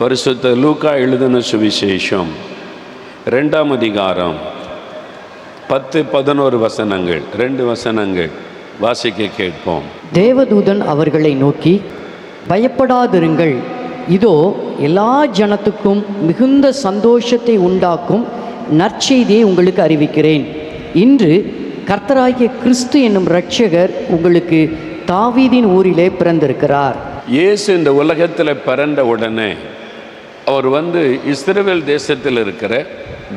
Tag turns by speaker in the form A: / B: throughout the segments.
A: பரிசுத்த லூக்கா எழுதின சுவிசேஷம் 2ஆம் அதிகாரம் 10-11 வசனங்கள், 2 வசனங்கள் வாசிக்க கேட்போம்.
B: தேவதூதன் அவர்களை நோக்கி, பயப்படாதிருங்கள், இதோ எல்லா ஜனத்துக்கும் மிகுந்த சந்தோஷத்தை உண்டாக்கும் நற்செய்தியை உங்களுக்கு அறிவிக்கிறேன். இன்று கர்த்தராகிய கிறிஸ்து என்னும் இரட்சகர் உங்களுக்கு தாவீதின் ஊரிலே பிறந்திருக்கிறார்.
A: இயேசு இந்த உலகத்தில் பிறந்த உடனே அவர் இஸ்ரவேல் தேசத்தில் இருக்கிற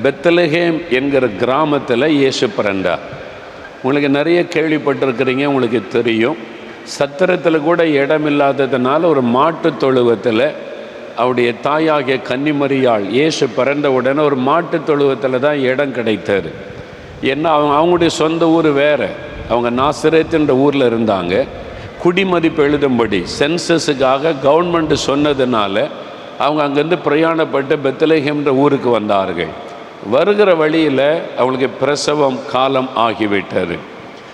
A: பெத்லகேம் என்கிற கிராமத்தில் இயேசு பிறந்தார். உங்களுக்கு நிறைய கேள்விப்பட்டிருக்கிறீங்க, உங்களுக்கு தெரியும். சத்திரத்தில் கூட இடம் இல்லாததுனால ஒரு மாட்டு தொழுவத்தில் அவருடைய தாயாகிய கன்னிமரியாள் இயேசு பிறந்த உடனே ஒரு மாட்டு தொழுவத்தில் தான் இடம் கிடைத்தது. ஏன்னா அவங்களுடைய சொந்த ஊர் வேறு, அவங்க நாசரேத்துன்ற ஊரில் இருந்தாங்க. குடிமதிப்பு எழுதும்படி சென்சஸுக்காக கவர்மெண்ட் சொன்னதுனால அவங்க அங்கேருந்து பிரயாணப்பட்டு பெத்லகேம்ன்ற ஊருக்கு வந்தார்கள். வருகிற வழியில் அவங்களுக்கு பிரசவம் காலம் ஆகிவிட்டது.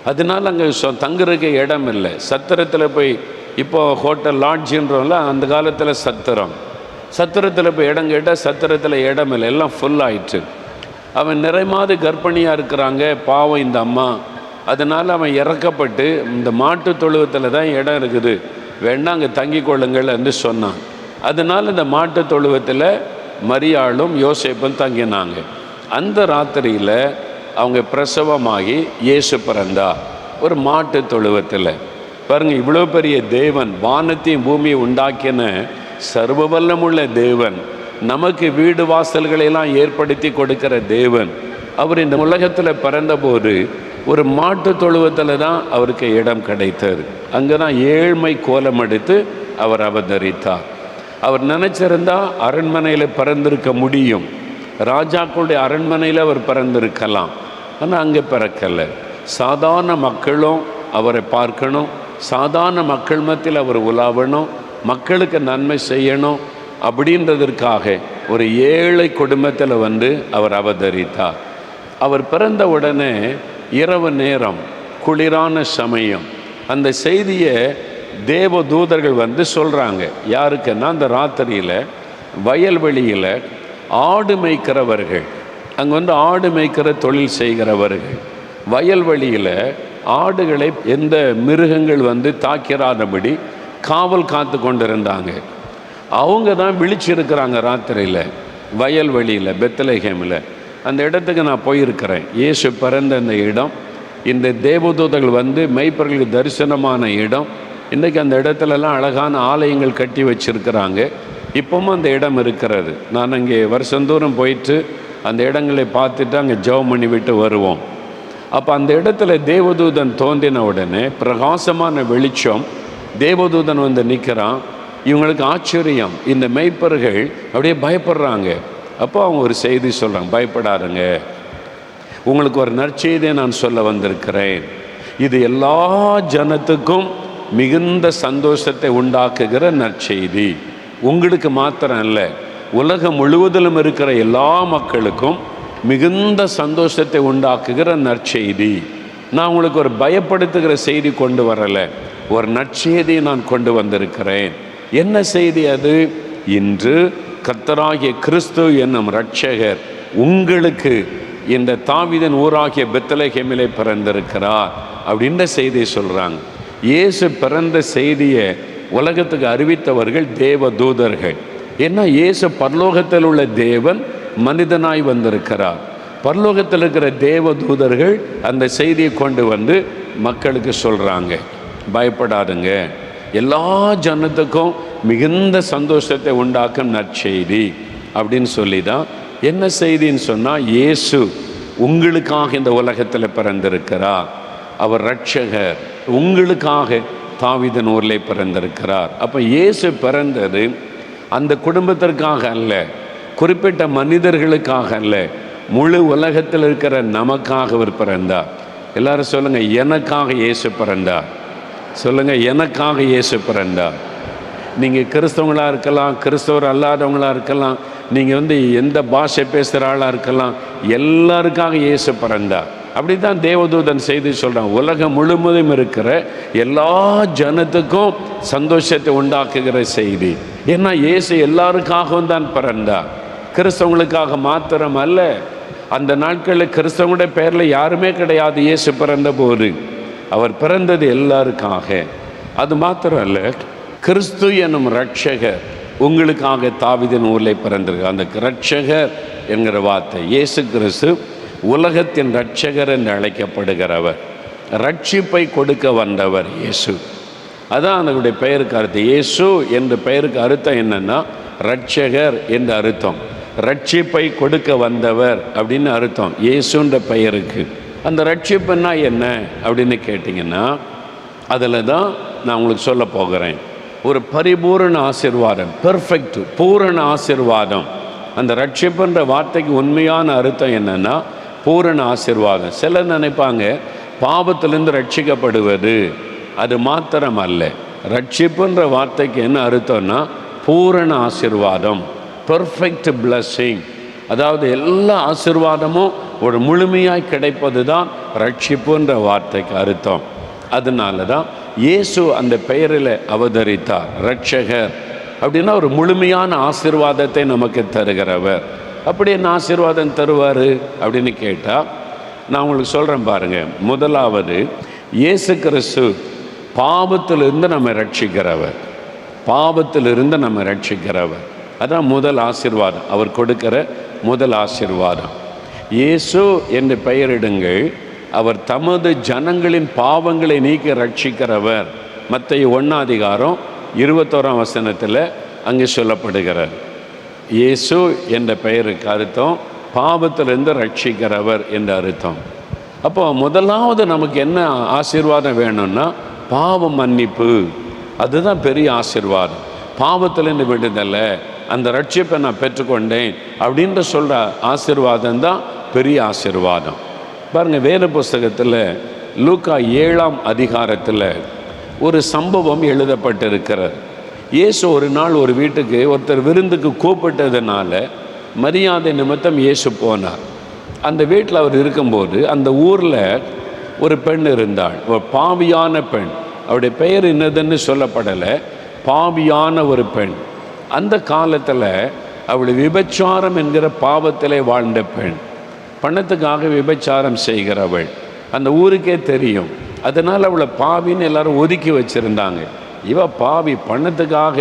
A: அதனால் அங்கே தங்குறதுக்கு இடம் இல்லை. சத்திரத்தில் போய், இப்போது ஹோட்டல் லாட்ஜின்றோம்ல, அந்த காலத்தில் சத்திரத்தில் போய் இடம் கேட்டால் சத்திரத்தில் இடம் இல்லை, எல்லாம் ஃபுல் ஆயிடுச்சு. அவன் நிறைமாத கர்ப்பிணியாக இருக்கிறாங்க, பாவம் இந்த அம்மா. அதனால் அவன் இறக்கப்பட்டு இந்த மாட்டு தொழுவத்தில் தான் இடம் இருக்குது, வேணா அங்கே தங்கி கொள்ளுங்கள் என்று சொன்னான். அதனால் இந்த மாட்டு தொழுவத்தில் மரியாளும் யோசேப்பும் தங்கினாங்க. அந்த ராத்திரியில் அவங்க பிரசவமாகி இயேசு பிறந்தா ஒரு மாட்டு தொழுவத்தில். பாருங்கள், இவ்வளோ பெரிய தேவன், வானத்தையும் பூமியை உண்டாக்கின சர்வவல்லமுள்ள தேவன், நமக்கு வீடு வாசல்களையெல்லாம் ஏற்படுத்தி கொடுக்கிற தேவன், அவர் இந்த உலகத்தில் பிறந்தபோது ஒரு மாட்டு தொழுவத்தில் தான் அவருக்கு இடம் கிடைத்தது. அங்கே தான் ஏழ்மை கோலம் எடுத்து அவர் அவதரித்தார். அவர் நினச்சிருந்தா அரண்மனையில் பிறந்திருக்க முடியும், ராஜாக்களுடைய அரண்மனையில் அவர் பிறந்திருக்கலாம். ஆனால் அங்கே பிறக்கலை. சாதாரண மக்களும் அவரை பார்க்கணும், சாதாரண மக்கள் மத்தியில் அவர் உலாவணும், மக்களுக்கு நன்மை செய்யணும் அப்படின்றதற்காக ஒரு ஏழை குடும்பத்தில் அவர் அவதரித்தார். அவர் பிறந்த உடனே இரவு நேரம், குளிரான சமயம், அந்த செய்தியை தேவ தூதர்கள் சொல்கிறாங்க. யாருக்குன்னா, அந்த ராத்திரியில் வயல்வெளியில் ஆடு மேய்க்கிறவர்கள், அங்கே ஆடு மேய்க்கிற தொழில் செய்கிறவர்கள், வயல்வெளியில் ஆடுகளை எந்த மிருகங்கள் தாக்கிறாதபடி காவல் காத்து கொண்டிருந்தாங்க. அவங்க தான் விழிச்சிருக்கிறாங்க ராத்திரியில் வயல்வெளியில் பெத்லகேமில். அந்த இடத்துக்கு நான் போயிருக்கிறேன். இயேசு பிறந்த அந்த இடம், இந்த தேவதூதர்கள் மெய்ப்பர்களுக்கு தரிசனமான இடம். இன்றைக்கி அந்த இடத்துலலாம் அழகான ஆலயங்கள் கட்டி வச்சுருக்கிறாங்க. இப்போவும் அந்த இடம் இருக்கிறது. நான் அங்கே வருஷந்தோறும் போயிட்டு அந்த இடங்களை பார்த்துட்டு அங்கே ஜெபம் பண்ணி விட்டு வருவோம். அப்போ அந்த இடத்துல தேவதூதன் தோன்றின உடனே பிரகாசமான வெளிச்சம், தேவதூதன் நிற்கிறான். இவங்களுக்கு ஆச்சரியம், இந்த மெய்ப்பர்கள் அப்படியே பயப்படுறாங்க. அப்போ அவங்க ஒரு செய்தி சொல்கிறாங்க, பயப்படாதுங்க, உங்களுக்கு ஒரு நற்செய்தியை நான் சொல்ல வந்திருக்கிறேன். இது எல்லா ஜனத்துக்கும் மிகுந்த சந்தோஷத்தை உண்டாக்குகிற நற்செய்தி. உங்களுக்கு மாத்திரம் இல்லை, உலகம் முழுவதிலும் இருக்கிற எல்லா மக்களுக்கும் மிகுந்த சந்தோஷத்தை உண்டாக்குகிற நற்செய்தி. நான் உங்களுக்கு ஒரு பயப்படுத்துகிற செய்தி கொண்டு வரலை, ஒரு நற்செய்தியை நான் கொண்டு வந்திருக்கிறேன். என்ன செய்தி அது? இன்று கர்த்தராகிய கிறிஸ்து என்னும் இரட்சகர் உங்களுக்கு இந்த தாவீதின் ஊராகிய பெத்லகேமிலே பிறந்திருக்கிறார் அப்படின்ற செய்தியை சொல்கிறாங்க. இயேசு பிறந்த செய்தியை உலகத்துக்கு அறிவித்தவர்கள் தேவ தூதர்கள். ஏன்னா இயேசு பரலோகத்தில் உள்ள தேவன் மனிதனாய் வந்திருக்கிறார். பரலோகத்தில் இருக்கிற தேவ தூதர்கள் அந்த செய்தியை கொண்டு மக்களுக்கு சொல்கிறாங்க, பயப்படாதுங்க, எல்லா ஜனத்துக்கும் மிகுந்த சந்தோஷத்தை உண்டாக்கும் நற்செய்தி அப்படின்னு சொல்லி தான். என்ன செய்தின்னு சொன்னால், இயேசு உங்களுக்காக இந்த உலகத்தில் பிறந்திருக்கிறார், அவர் இரட்சகர், உங்களுக்காக தாவீதின் ஊரில் பிறந்திருக்கிறார். அப்போ இயேசு பிறந்தது அந்த குடும்பத்திற்காக அல்ல, குறிப்பிட்ட மனிதர்களுக்காக அல்ல, முழு உலகத்தில் இருக்கிற நமக்காக அவர் பிறந்தார். எல்லாரும் சொல்லுங்கள், எனக்காக இயேசு பிறந்தார். சொல்லுங்கள், எனக்காக இயேசு பிறந்தார். நீங்கள் கிறிஸ்தவங்களாக இருக்கலாம், கிறிஸ்தவர் அல்லாதவங்களாக இருக்கலாம், நீங்கள் எந்த பாஷை பேசுகிற ஆளாக இருக்கலாம், எல்லாருக்காக இயேசு பிறந்தார். அப்படி தான் தேவதூதன் செய்தி சொல்கிறான். உலகம் முழுவதும் இருக்கிற எல்லா ஜனத்துக்கும் சந்தோஷத்தை உண்டாக்குகிற செய்தி. ஏன்னா இயேசு எல்லாருக்காகவும் தான் பிறந்தார், கிறிஸ்தவங்களுக்காக மாத்திரம் அல்ல. அந்த நாட்களில் கிறிஸ்தவங்களுடைய பெயரில் யாருமே கிடையாது. இயேசு பிறந்த போது அவர் பிறந்தது எல்லாருக்காக. அது மாத்திரம் அல்ல, கிறிஸ்து என்னும் இரட்சகர் உங்களுக்காக தாவீதின் ஊரில் பிறந்திருக்கு. அந்த இரட்சகர் என்கிற வார்த்தை, இயேசு கிறிஸ்து உலகத்தின் இரட்சகர் என்று அழைக்கப்படுகிறவர், ரட்சிப்பை கொடுக்க வந்தவர் இயேசு. அதான் அதனுடைய பெயருக்கு அர்த்தம். இயேசு என்ற பெயருக்கு அர்த்தம் என்னன்னா இரட்சகர் என்ற அர்த்தம், ரட்சிப்பை கொடுக்க வந்தவர் அப்படின்னு அர்த்தம் இயேசுன்ற பெயருக்கு. அந்த ரட்சிப்புன்னா என்ன அப்படின்னு கேட்டிங்கன்னா, அதில் தான் நான் உங்களுக்கு சொல்ல போகிறேன். ஒரு பரிபூரண ஆசீர்வாதம், பெர்ஃபெக்ட், பூரண ஆசீர்வாதம். அந்த ரட்சிப்புன்ற வார்த்தைக்கு உண்மையான அர்த்தம் என்னன்னா பூரண ஆசீர்வாதம். சிலர் நினைப்பாங்க பாவத்திலிருந்து ரட்சிக்கப்படுவது, அது மாத்திரம் அல்ல. ரட்சிப்புன்ற வார்த்தைக்கு என்ன அர்த்தம்னா பூரண ஆசீர்வாதம், பெர்ஃபெக்ட் பிளஸ்ஸிங். அதாவது எல்லா ஆசீர்வாதமும் ஒரு முழுமையாய் கிடைப்பது தான் ரட்சிப்புன்ற வார்த்தைக்கு அர்த்தம். அதனால தான் இயேசு அந்த பெயரில் அவதரித்தார். இரட்சகர் அப்படின்னா ஒரு முழுமையான ஆசீர்வாதத்தை நமக்கு தருகிறவர். அப்படி என்ன ஆசீர்வாதம் தருவார் அப்படின்னு கேட்டால், நான் உங்களுக்கு சொல்கிறேன் பாருங்கள். முதலாவது, இயேசு கிறிஸ்து பாவத்திலிருந்து நம்ம ரட்சிக்கிறவர், பாவத்திலிருந்து நம்ம ரட்சிக்கிறவர். அதான் முதல் ஆசீர்வாதம், அவர் கொடுக்கிற முதல் ஆசீர்வாதம். இயேசு என்று பெயரிடுங்கள், அவர் தமது ஜனங்களின் பாவங்களை நீக்கி ரட்சிக்கிறவர். மத்தேயு 1:21 அங்கே சொல்லப்படுகிறார். இயேசு என்ற பெயருக்கு அர்த்தம் பாவத்திலிருந்து ரட்சிக்கிறவர் என்ற அர்த்தம். அப்போ முதலாவது நமக்கு என்ன ஆசீர்வாதம் வேணும்னா பாவ மன்னிப்பு. அதுதான் பெரிய ஆசீர்வாதம். பாவத்திலிருந்து விடுதலை, அந்த ரட்சிப்பை நான் பெற்றுக்கொண்டேன் அப்படின்ற சொல்கிற ஆசீர்வாதம் தான் பெரிய ஆசீர்வாதம். பாருங்கள், வேத புஸ்தகத்தில் லூக்கா 7 ஒரு சம்பவம் எழுதப்பட்டிருக்கிறார். இயேசு ஒரு நாள் ஒரு வீட்டுக்கு ஒருத்தர் விருந்துக்கு கூப்பிட்டதுனால மரியாதை நிமித்தம் இயேசு போனார். அந்த வீட்டில் அவர் இருக்கும்போது அந்த ஊரில் ஒரு பெண் இருந்தாள், ஒரு பாவியான பெண். அவருடைய பெயர் என்னதுன்னு சொல்லப்படலை, பாவியான ஒரு பெண். அந்த காலத்தில் அவள் விபச்சாரம் என்கிற பாவத்திலே வாழ்ந்த பெண், பணத்துக்காக விபச்சாரம் செய்கிறவள். அந்த ஊருக்கே தெரியும். அதனால் அவளை பாவின்னு எல்லாரும் ஒதுக்கி வச்சுருந்தாங்க. இவ பாவி, பணத்துக்காக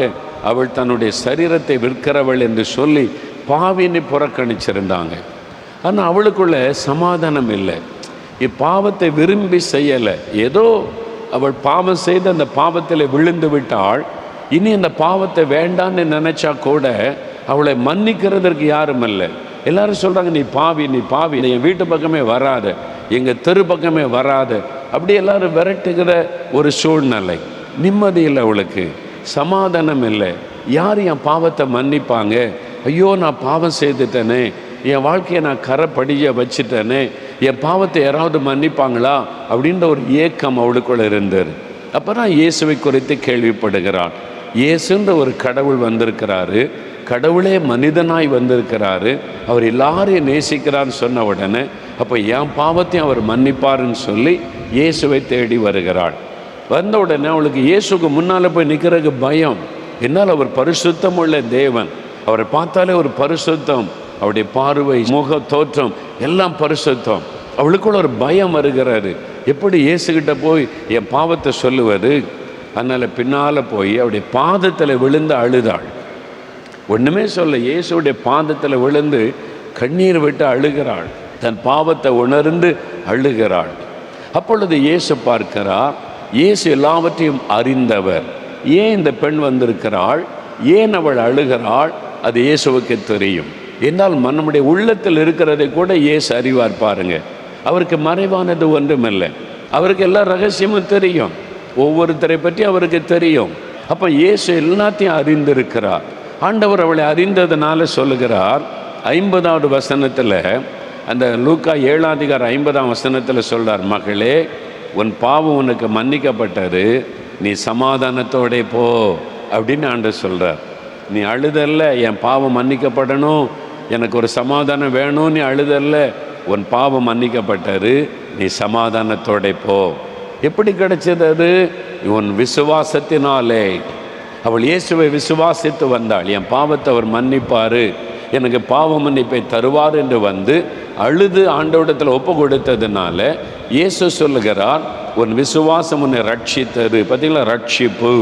A: அவள் தன்னுடைய சரீரத்தை விற்கிறவள் என்று சொல்லி பாவின்னு புறக்கணிச்சிருந்தாங்க. ஆனால் அவளுக்குள்ள சமாதானம் இல்லை. இப்பாவத்தை விரும்பி செய்யலை, ஏதோ அவள் பாவம் செய்து அந்த பாவத்தில் விழுந்து விட்டாள். இனி அந்த பாவத்தை வேண்டான்னு நினச்சா கூட அவளை மன்னிக்கிறதற்கு யாரும் இல்லை. எல்லாரும் சொல்கிறாங்க, நீ பாவி, நீ பாவி, என் வீட்டு பக்கமே வராத, எங்கள் தெரு பக்கமே வராத. அப்படி எல்லாரும் விரட்டுகிற ஒரு சூழ்நிலை. நிம்மதி இல்லை, அவளுக்கு சமாதானம் இல்லை. யார் என் பாவத்தை மன்னிப்பாங்க? ஐயோ, நான் பாவம் செய்துட்டேனே, என் வாழ்க்கையை நான் கரைப்படிய வச்சுட்டேனே, என் பாவத்தை யாராவது மன்னிப்பாங்களா அப்படின்ற ஒரு ஏக்கம் அவளுக்குள்ள இருந்தது. அப்போ தான் இயேசுவை குறித்து கேள்விப்படுகிறான். இயேசுன்ற ஒரு கடவுள் வந்திருக்கிறாரு, கடவுளே மனிதனாய் வந்திருக்கிறாரு, அவர் எல்லாரையும் நேசிக்கிறான்னு சொன்ன உடனே அப்போ என் பாவத்தையும் அவர் மன்னிப்பாருன்னு சொல்லி இயேசுவை தேடி வருகிறாள். வந்த உடனே அவளுக்கு இயேசுக்கு முன்னால் போய் நிற்கிறதுக்கு பயம். என்னால் அவர் பரிசுத்தம் உள்ள தேவன், அவரை பார்த்தாலே ஒரு பரிசுத்தம், அவருடைய பார்வை, முக தோற்றம் எல்லாம் பரிசுத்தம். அவளுக்குள்ள ஒரு பயம் வருகிறாரு. எப்படி இயேசுகிட்ட போய் என் பாவத்தை சொல்லுவது? அதனால் பின்னால் போய் அவருடைய பாதத்தில் விழுந்து அழுதாள். ஒன்றுமே சொல்ல, இயேசுடைய பாதத்தில் விழுந்து கண்ணீர் விட்டு அழுகிறாள், தன் பாவத்தை உணர்ந்து அழுகிறாள். அப்பொழுது இயேசு பார்க்கிறார். இயேசு எல்லாவற்றையும் அறிந்தவர். ஏன் இந்த பெண் வந்திருக்கிறாள், ஏன் அவள் அழுகிறாள், அது இயேசுவுக்கு தெரியும். என்னால் நம்முடைய உள்ளத்தில் இருக்கிறதை கூட இயேசு அறிவார். பாருங்க, அவருக்கு மறைவானது ஒன்றுமில்லை. அவருக்கு எல்லா ரகசியமும் தெரியும், ஒவ்வொருத்தரை பற்றி அவருக்கு தெரியும். அப்போ இயேசு எல்லாத்தையும் அறிந்திருக்கிறார். ஆண்டவர் அவளை அறிந்ததுனால சொல்லுகிறார் 50வது வசனத்தில், அந்த லூக்கா 7:50 சொல்கிறார், மகளே, உன் பாவம் உனக்கு மன்னிக்கப்பட்டது, நீ சமாதானத்தோட போ அப்படின்னு ஆண்டவர் சொல்கிறார். நீ அழுதல்ல, என் பாவம் மன்னிக்கப்படணும், எனக்கு ஒரு சமாதானம் வேணும், நீ அழுதல்ல, உன் பாவம் மன்னிக்கப்பட்டாரு, நீ சமாதானத்தோட போ. எப்படி கிடைச்சது அது? உன் விசுவாசத்தினாலே. அவள் இயேசுவை விசுவாசித்து வந்தாள். என் பாவத்தை அவர் மன்னிப்பார், எனக்கு பாவ மன்னிப்பை தருவார் என்று வந்து அழுது ஆண்டவரிடத்தில் ஒப்பு கொடுத்ததுனால இயேசு சொல்லுகிறார், உன் விசுவாசம் உன்னை ரட்சித்தது. பார்த்தீங்களா, ரட்சிப்பு,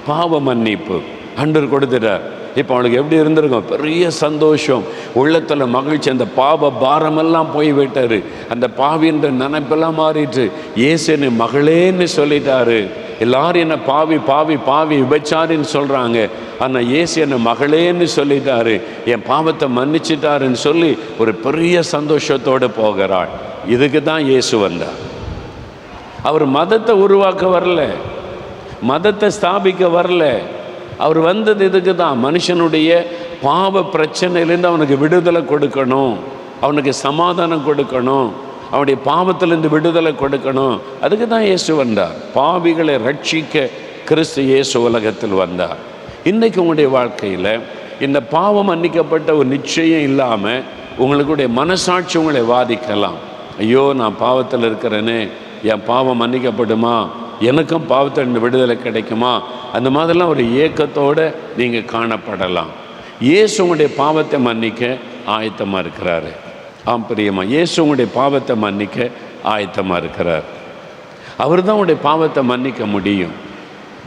A: பாவ மன்னிப்பு ஆண்டவர் கொடுத்துட்டார். இப்போ அவளுக்கு எப்படி இருந்திருக்கும்? பெரிய சந்தோஷம், உள்ளத்தில் மகிழ்ச்சி. அந்த பாவ பாரமெல்லாம் போய்விட்டார், அந்த பாவின்ற நினைப்பெல்லாம் மாறிட்டு இயேசு என்னை மகளேன்னு சொல்லிட்டாரு. எல்லாரும் என்ன பாவி பாவி பாவி விபச்சாரின்னு சொல்கிறாங்க, ஆனால் இயேசு என்னை மகளேன்னு சொல்லிட்டாரு, என் பாவத்தை மன்னிச்சிட்டாருன்னு சொல்லி ஒரு பெரிய சந்தோஷத்தோடு போகிறாள். இதுக்கு தான் இயேசு வந்தார். அவர் மதத்தை உருவாக்க வரல, மதத்தை ஸ்தாபிக்க வரல. அவர் வந்தது இதுக்கு தான், மனுஷனுடைய பாவ பிரச்சனையிலேருந்து அவனுக்கு விடுதலை கொடுக்கணும், அவனுக்கு சமாதானம் கொடுக்கணும், அவனுடைய பாவத்திலேருந்து விடுதலை கொடுக்கணும். அதுக்கு தான் இயேசு வந்தார். பாவிகளை ரட்சிக்க கிறிஸ்து இயேசு உலகத்தில் வந்தார். இன்றைக்கு உங்களுடைய வாழ்க்கையில் இந்த பாவம் மன்னிக்கப்பட்ட ஒரு நிச்சயம் இல்லாமல் உங்களுடைய மனசாட்சி உங்களை வாதிக்கலாம். ஐயோ, நான் பாவத்தில் இருக்கிறேனே, என் பாவம் மன்னிக்கப்படுமா, எனக்கும் பாவத்திலிருந்து விடுதலை கிடைக்குமா, அந்த மாதிரிலாம் ஒரு ஏக்கத்தோடு நீங்கள் காணப்படலாம். இயேசு உங்களுடைய பாவத்தை மன்னிக்க ஆயத்தமாக இருக்கிறாரு. ஆம் பிரியமா, இயேசு உங்களுடைய பாவத்தை மன்னிக்க ஆயத்தமாக இருக்கிறார். அவர் தான் உங்களுடைய பாவத்தை மன்னிக்க முடியும்,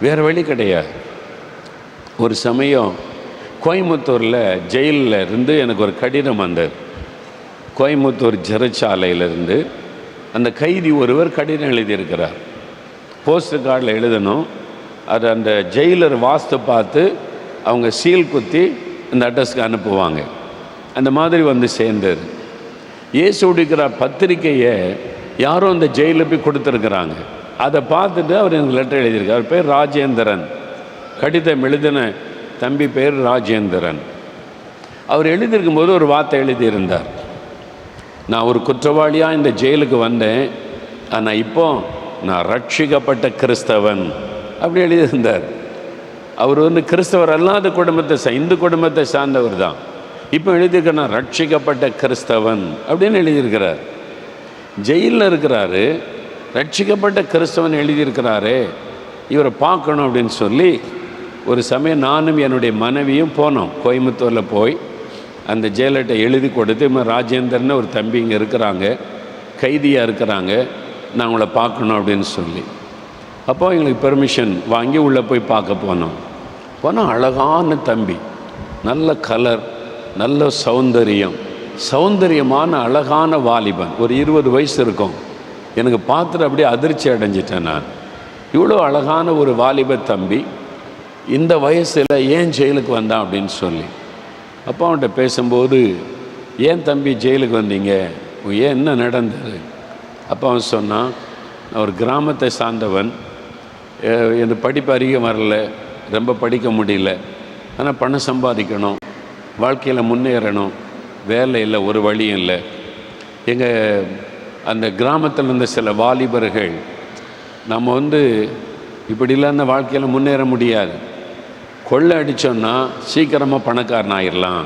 A: வேறு வழி கிடையாது. ஒரு சமயம் கோயம்புத்தூரில் ஜெயிலில் இருந்து எனக்கு ஒரு கடிதம் வந்தது. கோயம்புத்தூர் சிறைச்சாலையிலிருந்து அந்த கைதி ஒருவர் கடிதம் எழுதியிருக்கிறார். போஸ்ட் கார்டில் எழுதணும், அது அந்த ஜெயிலர் வாஸ்து பார்த்து அவங்க சீல் குத்தி இந்த அட்ரஸ்க்கு அனுப்புவாங்க. அந்த மாதிரி வந்து சேர்ந்தது. இயேசு உடிக்கிற பத்திரிக்கையை யாரும் அந்த ஜெயிலில் போய் கொடுத்துருக்குறாங்க. அதை பார்த்துட்டு அவர் எனக்கு லெட்டர் எழுதியிருக்கார். அவர் பேர் ராஜேந்திரன், கடிதம் எழுதின தம்பி பேர் ராஜேந்திரன். அவர் எழுதியிருக்கும்போது ஒரு வார்த்தை எழுதியிருந்தார், நான் ஒரு குற்றவாளியாக இந்த ஜெயிலுக்கு வந்தேன், ஆனால் இப்போ நான் ரட்சிக்கப்பட்ட கிறிஸ்தவன் அப்படி எழுதியிருந்தார். அவர் வந்து கிறிஸ்தவர் அல்லாத குடும்பத்தை இந்து குடும்பத்தை சார்ந்தவர் தான். இப்போ எழுதியிருக்க, நான் ரட்சிக்கப்பட்ட கிறிஸ்தவன் அப்படின்னு எழுதியிருக்கிறார். ஜெயிலில் இருக்கிறாரு, ரட்சிக்கப்பட்ட கிறிஸ்தவன் எழுதியிருக்கிறாரே, இவரை பார்க்கணும் அப்படின்னு சொல்லி ஒரு சமயம் நானும் என்னுடைய மனைவியும் போனோம். கோயம்புத்தூரில் போய் அந்த ஜெயலலிதா எழுதி கொடுத்து, ராஜேந்திரன் ஒரு தம்பி இங்கே இருக்கிறாங்க, கைதியாக இருக்கிறாங்க, நான் உங்களை பார்க்கணும் அப்படின்னு சொல்லி. அப்போ எங்களுக்கு பெர்மிஷன் வாங்கி உள்ளே போய் பார்க்க போனோம். அழகான தம்பி, நல்ல கலர், நல்ல சௌந்தரியமான அழகான வாலிபன், ஒரு 20 வயசு இருக்கும். எனக்கு பார்த்துட்டு அப்படியே அதிர்ச்சி அடைஞ்சிட்டேன் நான். இவ்வளோ அழகான ஒரு வாலிப தம்பி இந்த வயசில் ஏன் ஜெயிலுக்கு வந்தான் அப்படின்னு சொல்லி. அப்போ அவன்கிட்ட பேசும்போது, ஏன் தம்பி ஜெயிலுக்கு வந்தீங்க, ஏன் என்ன நடந்தது? அப்போ அவன் சொன்னான், நான் ஒரு கிராமத்தை சார்ந்தவன், எனக்கு படிப்பு அதிகம் வரல, ரொம்ப படிக்க முடியல, ஆனால் பணம் சம்பாதிக்கணும், வாழ்க்கையில் முன்னேறணும், வேலை இல்லை, ஒரு வழியும் இல்லை. எங்கள் அந்த கிராமத்தில் இருந்த சில வாலிபர்கள், நம்ம வந்து இப்படிலாம் அந்த வாழ்க்கையில் முன்னேற முடியாது, கொள்ளை அடித்தோன்னா சீக்கிரமாக பணக்காரன் ஆகிடலாம்,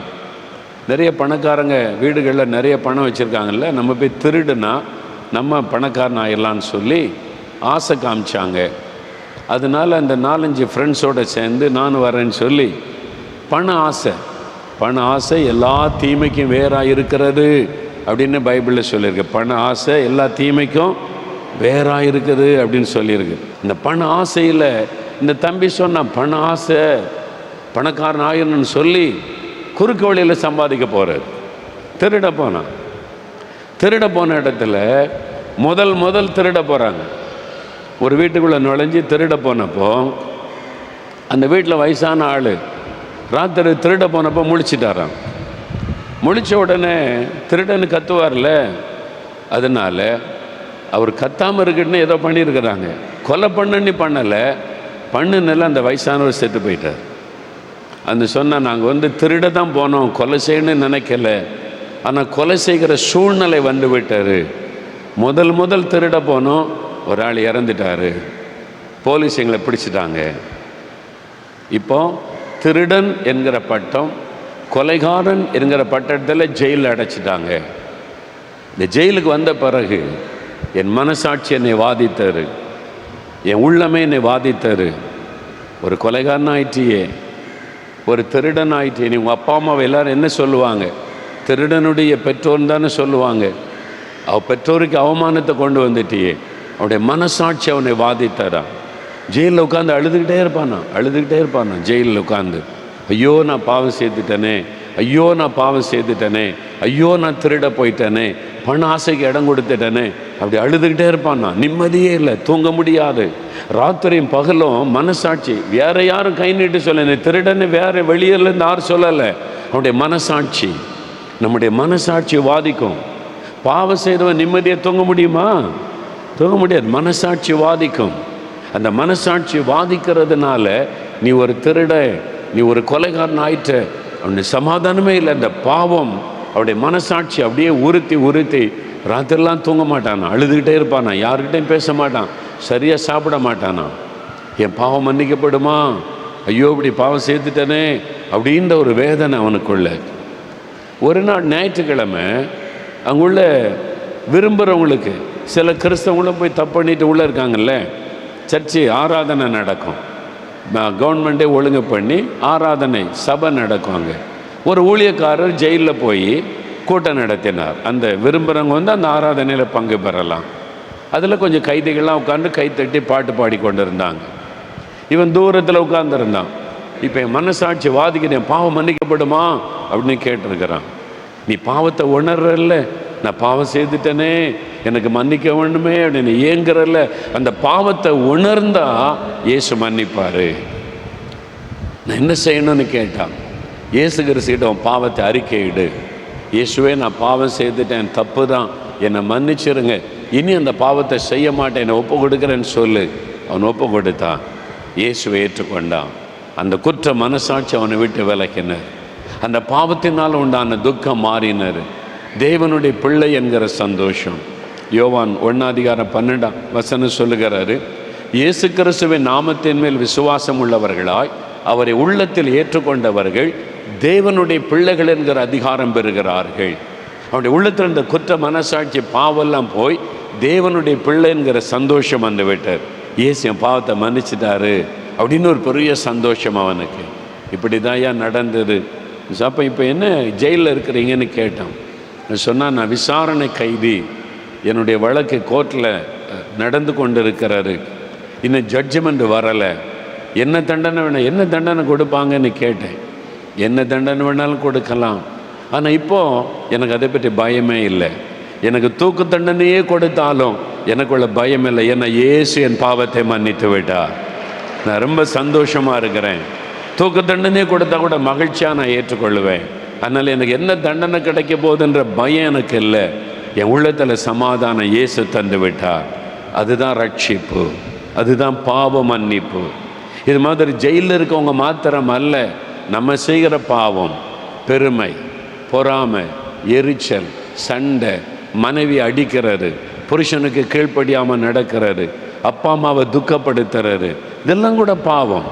A: நிறைய பணக்காரங்க வீடுகளில் நிறைய பணம் வச்சுருக்காங்கல்ல, நம்ம போய் திருடுனா நம்ம பணக்காரன் ஆகிடலான்னு சொல்லி ஆசை காமிச்சாங்க. அதனால் அந்த 4-5 ஃப்ரெண்ட்ஸோடு சேர்ந்து நானும் வரேன்னு சொல்லி, பண ஆசை எல்லா தீமைக்கும் வேறாக இருக்கிறது அப்படின்னு பைபிளில் சொல்லியிருக்கு. பண ஆசை எல்லா தீமைக்கும் வேறாக இருக்குது அப்படின்னு சொல்லியிருக்கு. இந்த பண ஆசையில் இந்த தம்பி சொன்னால், பண ஆசை பணக்காரன் ஆகிடணும்னு சொல்லி குறுக்கு வழியில் சம்பாதிக்க போகிறார். திருட போன இடத்துல முதல் திருட போகிறாங்க. ஒரு வீட்டுக்குள்ளே நுழைஞ்சி திருட போனப்போ அந்த வீட்டில் வயசான ஆள் ராத்திரி திருட போனப்போ முழிச்சிட்டாராம். முழித்த உடனே திருடன்னு கத்துவார்ல, அதனால் அவர் கத்தாமல் இருக்குன்னு ஏதோ பண்ணியிருக்கிறாங்க. கொலை பண்ணி பண்ணலை, பண்ணுனால அந்த வயசானவர் செத்து போயிட்டார். அந்த சொன்னால், நாங்கள் வந்து திருட தான் போனோம், கொலை செய்யணும்னு நினைக்கல, ஆனால் கொலை செய்கிற சூழ்நிலை வந்து விட்டார். முதல் திருட போனோம், ஒரு ஆள் இறந்துட்டார், போலீஸ் எங்களை பிடிச்சிட்டாங்க. இப்போ திருடன் என்கிற பட்டம், கொலைகாரன் என்கிற பட்டத்தில் ஜெயிலில் அடைச்சிட்டாங்க. இந்த ஜெயிலுக்கு வந்த பிறகு என் மனசாட்சி என்னை வாதித்தாரு, என் உள்ளமே என்னை வாதித்தாரு. ஒரு கொலைகாரன் ஆயிட்டியே, ஒரு திருடன் ஆயிட்டியே, நீ உங்கள் அப்பா அம்மாவை எல்லாரும் என்ன சொல்லுவாங்க? திருடனுடைய பெற்றோர்னு தானே சொல்லுவாங்க. பெற்றோருக்கு அவமானத்தை கொண்டு வந்துட்டியே. அவனுடைய மனசாட்சி அவனை வாதித்தாரா. ஜெயிலில் உட்காந்து அழுதுகிட்டே இருப்பானா ஜெயிலில் உட்காந்து. ஐயோ நான் பாவம் செய்துட்டேனே, ஐயோ நான் பாவம் செய்துட்டேனே, ஐயோ நான் திருட போயிட்டேனே, பண ஆசைக்கு இடம் கொடுத்துட்டேனே, அப்படி அழுதுகிட்டே இருப்பானா. நிம்மதியே இல்லை, தூங்க முடியாது. ராத்திரியும் பகலும் மனசாட்சி. வேற யாரும் கை நீட்டு சொல்ல, திருடன்னு வேற வெளியிலேருந்து யாரும் சொல்லலை. அவனுடைய மனசாட்சி, நம்முடைய மனசாட்சி வாதிக்கும். பாவம் செய்தவன் நிம்மதியை தூங்க முடியுமா? தூங்க முடியாது. மனசாட்சி வாதிக்கும். அந்த மனசாட்சி வாதிக்கிறதுனால நீ ஒரு திருட, நீ ஒரு கொலைகாரன் ஆயிட்ட, அவனுடைய சமாதானமே இல்லை. அந்த பாவம் அவனுடைய மனசாட்சி அப்படியே உறுத்தி ராத்திரிலாம் தூங்க மாட்டானா, அழுதுகிட்டே இருப்பானா, யாருக்கிட்டையும் பேச மாட்டான், சரியாக சாப்பிட மாட்டானா. என் பாவம் மன்னிக்கப்படுமா, ஐயோ இப்படி பாவம் சேர்த்துட்டனே அப்படின்ற ஒரு வேதனை அவனுக்குள்ள. ஒரு நாள் ஞாயிற்றுக்கிழமை அங்குள்ள விரும்புகிறவங்களுக்கு, சில கிறிஸ்தவங்களும் போய் தப்பு பண்ணிட்டு உள்ளே இருக்காங்கல்ல, சர்ச்சு ஆராதனை நடக்கும். கவர்மெண்ட்டே ஒழுங்கு பண்ணி ஆராதனை சபை நடக்கும். அங்கே ஒரு ஊழியக்காரர் ஜெயிலில் போய் கூட்டம் நடத்தினார். அந்த விரும்புகிறவங்க அந்த ஆராதனையில் பங்கு பெறலாம். அதில் கொஞ்சம் கைதிகள்லாம் உட்காந்து கைத்தட்டி பாட்டு பாடி கொண்டு இருந்தாங்க. இவன் தூரத்தில் உட்கார்ந்துருந்தான். இப்போ என் மனசாட்சி வாதிக்கிறேன், பாவம் மன்னிக்கப்படுமா அப்படின்னு கேட்டிருக்கிறான். நீ பாவத்தை உணர்றல்ல, நான் பாவம் செய்துட்டேனே, எனக்கு மன்னிக்க வேண்டுமே அப்படின்னு ஏங்குறல்ல, அந்த பாவத்தை உணர்ந்தா இயேசு மன்னிப்பார். நான் என்ன செய்யணும்னு கேட்டான். இயேசு கிறிஸ்துவிடம் பாவத்தை அறிக்கையிடு. இயேசுவே நான் பாவம் செய்துட்டேன், தப்பு தான், என்னை மன்னிச்சிருங்க, இனி அந்த பாவத்தை செய்ய மாட்டேன், என்னை ஒப்பு கொடுக்குறேன்னு சொல்லு. அவன் ஒப்பு கொடுத்தான். இயேசுவை ஏற்றுக்கொண்டான். அந்த குற்ற மனசாட்சி அவனை விட்டு விலக்கினர். அந்த பாவத்தினால் உண்டான துக்கம் மாறினர். தேவனுடைய பிள்ளை என்கிற சந்தோஷம். யோவான் 1:12 சொல்லுகிறாரு, இயேசு கிறிஸ்துவின் நாமத்தின் மேல் விசுவாசம் உள்ளவர்களாய் அவரை உள்ளத்தில் ஏற்றுக்கொண்டவர்கள் தேவனுடைய பிள்ளைகள் என்கிற அதிகாரம் பெறுகிறார்கள். அவருடைய உள்ளத்தில் இருந்த குற்ற மனசாட்சி பாவெல்லாம் போய் தேவனுடைய பிள்ளை என்கிற சந்தோஷம் வந்து விட்டார். இயேசு என் பாவத்தை மன்னிச்சிட்டாரு அப்படின்னு ஒரு பெரிய சந்தோஷம் அவனுக்கு. இப்படி தான் ஏன் நடந்தது. அப்போ இப்போ என்ன ஜெயிலில் இருக்கிறீங்கன்னு கேட்டான். சொன்னால் நான் விசாரணை கைதி, என்னுடைய வழக்கு கோர்ட்டில் நடந்து கொண்டு இருக்கிறாரு, இன்னும் ஜட்ஜ்மெண்ட் வரலை, என்ன தண்டனை வேணும், என்ன தண்டனை கொடுப்பாங்கன்னு கேட்டேன். என்ன தண்டனை வேணாலும் கொடுக்கலாம், ஆனால் இப்போது எனக்கு அதை பற்றி பயமே இல்லை. எனக்கு தூக்கு தண்டனையே கொடுத்தாலும் எனக்குள்ள பயம் இல்லை. ஏன்னா இயேசு என் பாவத்தை மன்னித்து விட்டார். நான் ரொம்ப சந்தோஷமாக இருக்கிறேன். தூக்கு தண்டனையே கொடுத்தா கூட மகிழ்ச்சியாக நான் ஏற்றுக்கொள்ளுவேன். அதனால் எனக்கு என்ன தண்டனை கிடைக்க போகுதுன்ற பயம் எனக்கு இல்லை. என் உள்ளத்தில் சமாதானம் இயேசு தந்து விட்டார். அதுதான் ரட்சிப்பு, அதுதான் பாவ மன்னிப்பு. இது மாதிரி ஜெயிலில் இருக்கவங்க மாத்திரம் அல்ல, நம்ம செய்கிற பாவம், பெருமை, பொறாமை, எரிச்சல், சண்டை, மனைவி அடிக்கிறது, புருஷனுக்கு கீழ்ப்படியாமல் நடக்கிறது, அப்பா அம்மாவை துக்கப்படுத்துறது, இதெல்லாம் கூட பாவம்.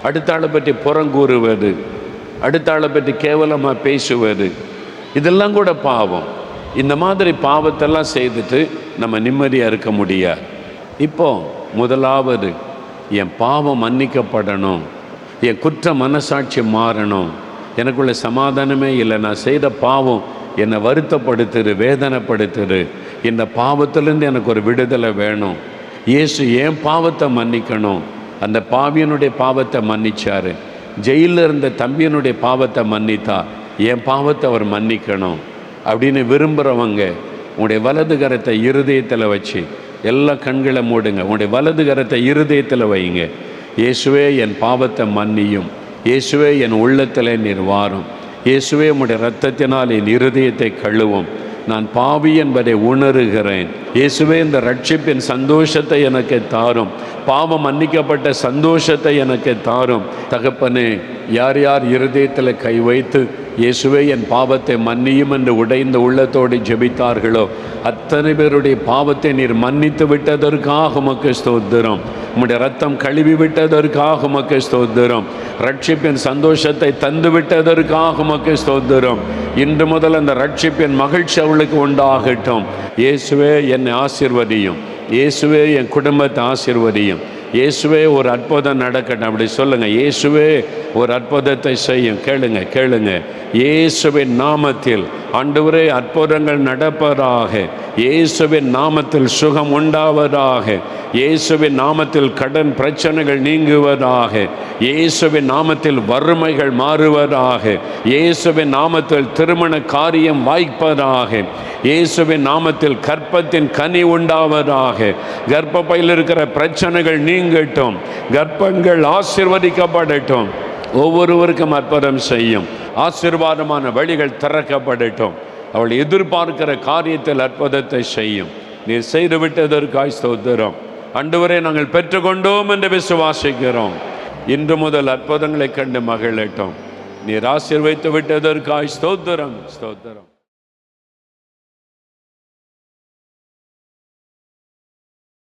A: அடுத்த ஆளை பற்றி புறங்கூறுவது, அடுத்த ஆளை பற்றி கேவலமாக பேசுவது, இதெல்லாம் கூட பாவம். இந்த மாதிரி பாவத்தெல்லாம் செய்துட்டு நம்ம நிம்மதியாக இருக்க முடியாது. இப்போ முதலாவது என் பாவம் மன்னிக்கப்படணும், என் குற்ற மனசாட்சி மாறணும். எனக்குள்ள சமாதானமே இல்லை, நான் செய்த பாவம் என்னை வருத்தப்படுத்துது, வேதனைப்படுத்துது. இந்த பாவத்திலேருந்து எனக்கு ஒரு விடுதலை வேணும். இயேசு என் பாவத்தை மன்னிக்கணும். அந்த பாவியனுடைய பாவத்தை மன்னிச்சார். ஜெயிலில் இருந்த தம்பியனுடைய பாவத்தை மன்னித்தா என் பாவத்தை அவர் மன்னிக்கணும் அப்படின்னு விரும்புகிறவங்க உங்களுடைய வலது கரத்தை இருதயத்தில் வச்சு, எல்லா கண்களை மூடுங்க, உங்களுடைய வலது கரத்தை இருதயத்தில் வைங்க. இயேசுவே என் பாவத்தை மன்னியும், இயேசுவே என் உள்ளத்தில் நீர் வாரும், இயேசுவே உம்முடைய இரத்தத்தினால் என் இருதயத்தை கழுவும், நான் பாவி என்பதை உணர்கிறேன். இயேசுவே இந்த ரட்சிப்பின் சந்தோஷத்தை எனக்கு தாரும், பாவம் மன்னிக்கப்பட்ட சந்தோஷத்தை எனக்கு தாரும். தகப்பனே, யார் யார் இருதயத்தில் கை வைத்து இயேசுவே என் பாவத்தை மன்னியும் என்று உடைந்த உள்ளத்தோடு ஜெபித்தார்களோ அத்தனை பேருடைய பாவத்தை நீர் மன்னித்து விட்டதற்காக உமக்கு ஸ்தோத்திரம். உம்முடைய ரத்தம் கழுவி விட்டதற்காக உமக்கு ஸ்தோத்திரம். ரட்சிப்பின் சந்தோஷத்தை தந்து விட்டதற்காக உமக்கு ஸ்தோத்திரம். இன்று முதல் அந்த ரட்சிப்பின் மகிழ்ச்சி அவளுக்கு உண்டாகட்டும். இயேசுவே என்னை ஆசீர்வதியும், இயேசுவே என் குடும்பத்தை ஆசீர்வதியும், இயேசுவே ஒரு அற்புதம் நடக்கட்டும். அப்படி சொல்லுங்க, இயேசுவே ஒரு அற்புதத்தை செய்யும். கேளுங்க கேளுங்க. இயேசுவின் நாமத்தில் ஆண்டவரே அற்புதங்கள் நடப்பதாக, இயேசுவின் நாமத்தில் சுகம் உண்டாவதாக, இயேசுவின் நாமத்தில் கடன் பிரச்சனைகள் நீங்குவதாக, இயேசுவின் நாமத்தில் வறுமைகள் மாறுவதாக, இயேசுவின் நாமத்தில் திருமண காரியம் வாய்ப்பதாக, இயேசுவின் நாமத்தில் கர்ப்பத்தின் கனி உண்டாவதாக, கர்ப்பப்பையில் இருக்கிற பிரச்சனைகள் நீங்கட்டும், கர்ப்பங்கள் ஆசீர்வதிக்கப்படட்டும், ஒவ்வொருவருக்கும் அற்புதம் செய்யும், ஆசீர்வாதமான வழிகள் திறக்கப்படட்டும், அவள் எதிர்பார்க்கிற காரியத்தில் அற்புதத்தை செய்யும். நீர் செய்து விட்டதற்காய் ஸ்தோத்திரம். ஆண்டவரே, நாங்கள் பெற்றுக்கொண்டோம் என்று விசுவாசிக்கிறோம். இன்று முதல் அற்புதங்களை கண்டு மகிழட்டும். நீர் ஆசீர்வதித்து விட்டதற்காய் ஸ்தோத்திரம், ஸ்தோத்திரம்.